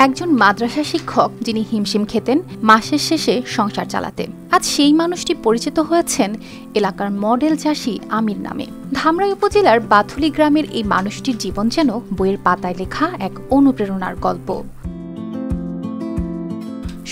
একজন মাদ্রাসা শিক্ষক যিনি হিমশিম খেতেন মাসের শেষে সংসার চালাতে, আজ সেই মানুষটি পরিচিত হয়েছেন এলাকার মডেল চাষী আমির নামে। ধামরাই উপজেলার বাথুলি গ্রামের এই মানুষটির জীবন যেন বইয়ের পাতায় লেখা এক অনুপ্রেরণার গল্প।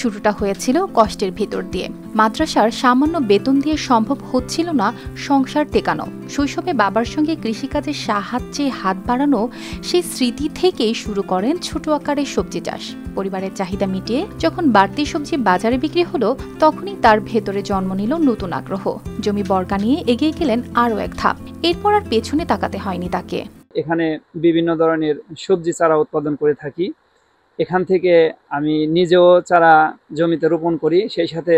শুরুটা হয়েছিল কষ্টের ভিতর দিয়ে। মাদ্রাসার সামান্য বেতন দিয়ে সম্ভব হচ্ছিল না সংসার টেকানো। শৈশবে বাবার সঙ্গে কৃষিকাজে সাহায্যে হাত বাড়ানো সেই স্মৃতি থেকেই শুরু করেন ছোট আকারের সবজি চাষ। পরিবারের চাহিদা মিটিয়ে যখন বাড়তি সবজি বাজারে বিক্রি হলো, তখনই তার ভেতরে জন্ম নিল নতুন আগ্রহ। জমি বর্গা নিয়ে এগিয়ে গেলেন আরও এক ধাপ। এরপর আর পেছনে তাকাতে হয়নি তাকে। এখানে বিভিন্ন ধরনের সবজি চারা উৎপাদন করে থাকি। এখান থেকে আমি নিজেও চারা জমিতে রোপণ করি, সেই সাথে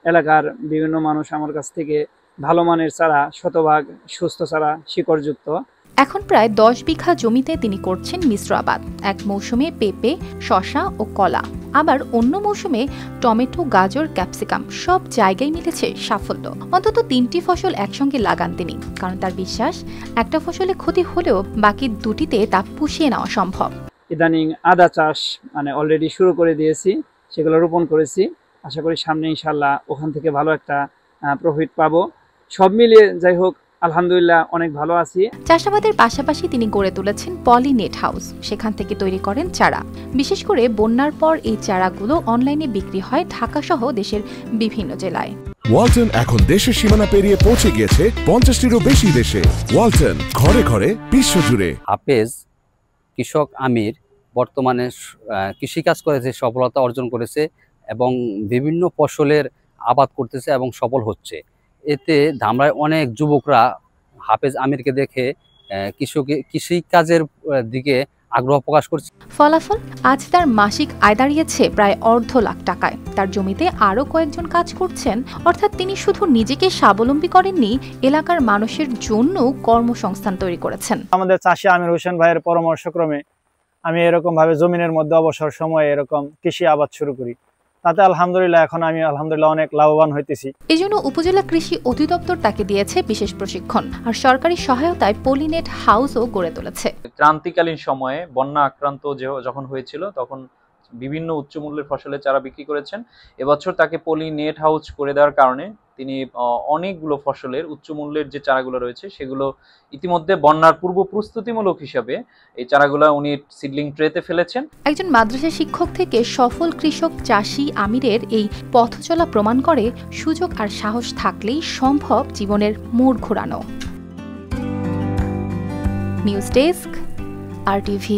এলাকার বিভিন্ন মানুষ আমার কাছ থেকে ভালো মানের চারা, শতভাগ সুস্থ চারা, শিকড়যুক্ত। এখন প্রায় 10 বিঘা জমিতে তিনি করছেন মিশ্র আবাদ। এক মৌসুমে পেঁপে, শসা ও কলা, আবার অন্য মৌসুমে টমেটো, গাজর, ক্যাপসিকাম, সব জায়গায় মিলেছে সাফল্য। অন্তত 3টি ফসল একসঙ্গে লাগান তিনি, কারণ তার বিশ্বাস একটা ফসলে ক্ষতি হলেও বাকি দুটিতে তা পুষিয়ে নেওয়া সম্ভব। ইদানিং আদা চাষ অলরেডি শুরু করে দিয়েছি, সেগুলো রোপণ করেছি। আশা করি সামনে ইনশাল্লাহ ওখান থেকে ভালো একটা প্রফিট পাবো। সব মিলিয়ে যাই হোক, আলহামদুলিল্লাহ অনেক ভালো আছি। চাষাবাদের পাশাপাশি তিনি গড়ে তুলেছেন পলি নেট হাউস। সেখান থেকে তৈরি করেন চারা। বিশেষ করে বন্যার পর এই চারাগুলো অনলাইনে বিক্রি হয় ঢাকা সহ দেশের বিভিন্ন জেলায়। ওয়ালটন এখন দেশের সীমানা পেরিয়ে পৌঁছে গিয়েছে 50টিরও বেশি দেশে। ওয়ালটন, ঘরে ঘরে, বিশ্বজুড়ে। হাফেজ কৃষক আমির বর্তমানে কৃষিকাজ করেছে, সফলতা অর্জন করেছে এবং বিভিন্ন ফসলের আবাদ করতেছে এবং সফল হচ্ছে। এতে ধামরাই অনেক যুবকরা হাফেজ আমিরকে দেখে কৃষিকাজের দিকে আগ্রহ প্রকাশ করছে। ফলাফল, আজ তার মাসিক আয় দাঁড়িয়েছে প্রায় 1.5 লাখ টাকায়। তার জমিতে আরও কয়েকজন কাজ করছেন। অর্থাৎ তিনি শুধু নিজেকে স্বাবলম্বী করেননি, এলাকার মানুষের জন্য কর্মসংস্থান তৈরি করেছেন। আমাদের চাষী আমির হোসেন ভাইয়ের পরামর্শক্রমে আমি এরকম ভাবে জমিনের মধ্যে অবসর সময়ে এরকম কৃষি আবাদ শুরু করি। তাতে আলহামদুলিল্লাহ এখন আমি অনেক লাভবান হইতেছি। এই জন্য উপজেলা কৃষি অধিদপ্তর তাকে দিয়েছে বিশেষ প্রশিক্ষণ, আর সরকারি সহায়তায় পলিনেট হাউসও গড়ে তুলেছে। ক্রান্তিকালীন সময়ে বন্যা আক্রান্ত যখন হয়েছিল, তখন বিভিন্ন উচ্চমূল্যের ফসলের চারা বিক্রি করেছেন। এবছর তাকে পলি নেট হাউস করে দেওয়ার কারণে তিনি অনেকগুলো ফসলের উচ্চমূল্যের যে চারাগুলো রয়েছে, সেগুলো ইতিমধ্যে বন্যার পূর্ব প্রস্তুতিমূলক হিসাবে এই চারাগুলো উনি সিডলিং ট্রেতে ফেলেছেন। একজন মাদ্রাসা শিক্ষক থেকে সফল কৃষক চাষী আমিরের এই পথ চলা প্রমাণ করে, সুযোগ আর সাহস থাকলেই সম্ভব জীবনের মোড় ঘোরানো। News desk, RTV।